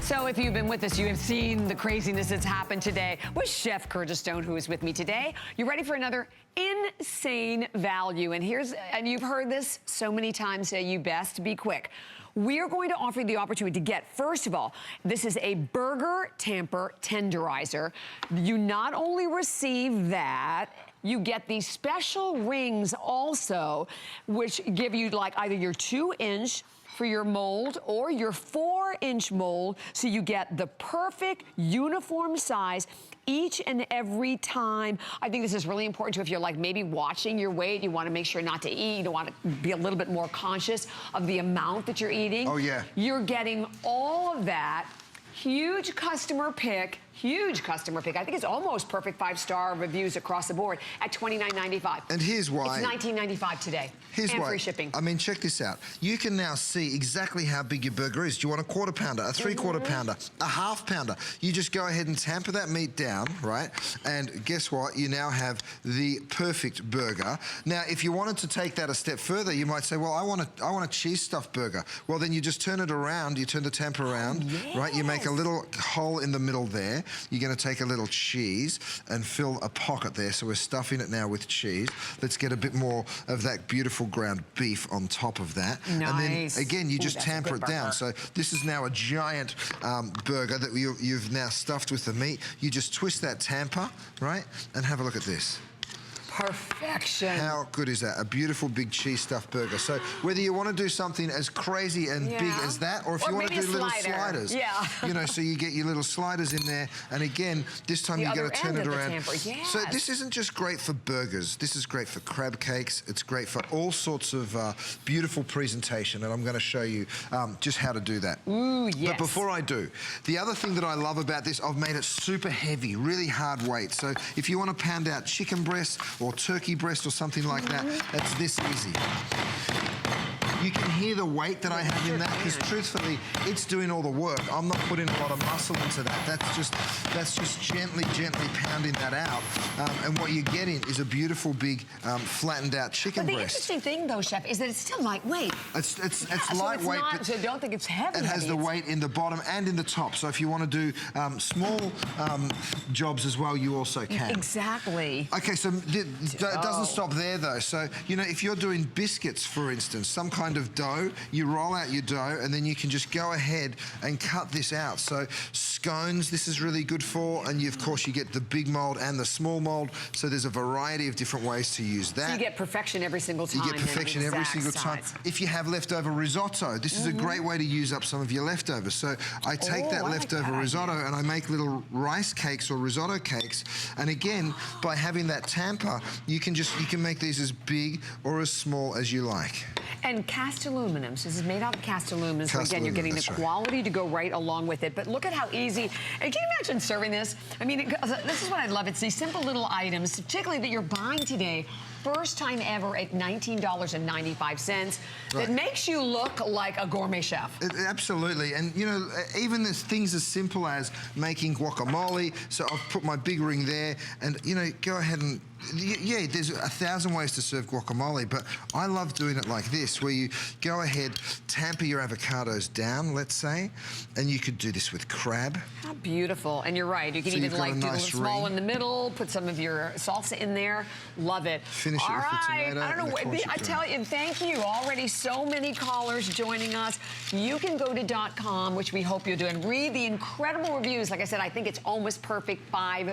So if you've been with us, you have seen the craziness that's happened today with Chef Curtis Stone, who is with me today. You ready for another insane value? And you've heard this so many times, say you best be quick. We are going to offer you the opportunity to get, first of all, this is a burger tamper tenderizer. You not only receive that, you get these special rings also, which give you like either your 2-inch for your mold or your 4-inch mold, so you get the perfect uniform size each and every time. I think this is really important too if you're like maybe watching your weight, you want to make sure not to eat, you want to be a little bit more conscious of the amount that you're eating. Oh yeah. You're getting all of that. Huge customer pick. Huge customer pick. I think it's almost perfect 5-star reviews across the board at $29.95. And here's why. It's $19.95 today. Here's and why. Free shipping. I mean, check this out. You can now see exactly how big your burger is. Do you want a 1/4 pounder, a 3/4 pounder, a 1/2 pounder? You just go ahead and tamper that meat down, right? And guess what? You now have the perfect burger. Now, if you wanted to take that a step further, you might say, well, I want a cheese stuffed burger. Well, then you just turn it around. You turn the tamper around, right? You make a little hole in the middle there. You're going to take a little cheese and fill a pocket there. So we're stuffing it now with cheese. Let's get a bit more of that beautiful ground beef on top of that. Nice. And then again, you just tamper it down. So this is now a giant burger that you've now stuffed with the meat. You just twist that tamper, right? And have a look at this. Perfection. How good is that? A beautiful big cheese stuffed burger. So whether you want to do something as crazy and big as that, or if you want to do little sliders. Yeah. You know, so you get your little sliders in there, and again, this time you're going to turn it around. Yes. So this isn't just great for burgers. This is great for crab cakes. It's great for all sorts of beautiful presentation, and I'm going to show you just how to do that. Ooh, yes. But before I do, the other thing that I love about this, I've made it super heavy, really hard weight. So if you want to pound out chicken breast or turkey breast or something like that, it's this easy. You can hear the weight that I have in that, because truthfully, it's doing all the work. I'm not putting a lot of muscle into that. That's just gently pounding that out. And what you're getting is a beautiful, big, flattened out chicken breast. But the interesting thing, though, Chef, is that it's still lightweight. It's lightweight, but so don't think it's heavy. It has the weight in the bottom and in the top. So if you want to do small jobs as well, you also can. Exactly. Okay, so it doesn't stop there, though. So, you know, if you're doing biscuits, for instance, some kind of dough, you roll out your dough, and then you can just go ahead and cut this out. So scones, this is really good for, and of course you get the big mold and the small mold, so there's a variety of different ways to use that. So you get perfection every single time. You get perfection every single time. If you have leftover risotto, this is a great way to use up some of your leftovers. So I take that leftover risotto and I make little rice cakes or risotto cakes, and again, by having that tamper, you can make these as big or as small as you like. And cast aluminum. So this is made out of cast aluminum. So again, you're getting the quality to go right along with it. But look at how easy. And can you imagine serving this? I mean, this is what I love. It's these simple little items, particularly that you're buying today. First time ever at $19.95. That makes you look like a gourmet chef. Absolutely. And, you know, even there's things as simple as making guacamole. So I've put my big ring there and, you know, go ahead and yeah, there's 1,000 ways to serve guacamole, but I love doing it like this, where you go ahead, tamper your avocados down, let's say, and you could do this with crab. How beautiful. And you're right, you can even like do a little small in the middle, put some of your salsa in there. Love it. Finish it with the tomato. I don't know, I tell you, thank you. Already so many callers joining us. You can go to .com, which we hope you'll do, and read the incredible reviews. Like I said, I think it's almost perfect 5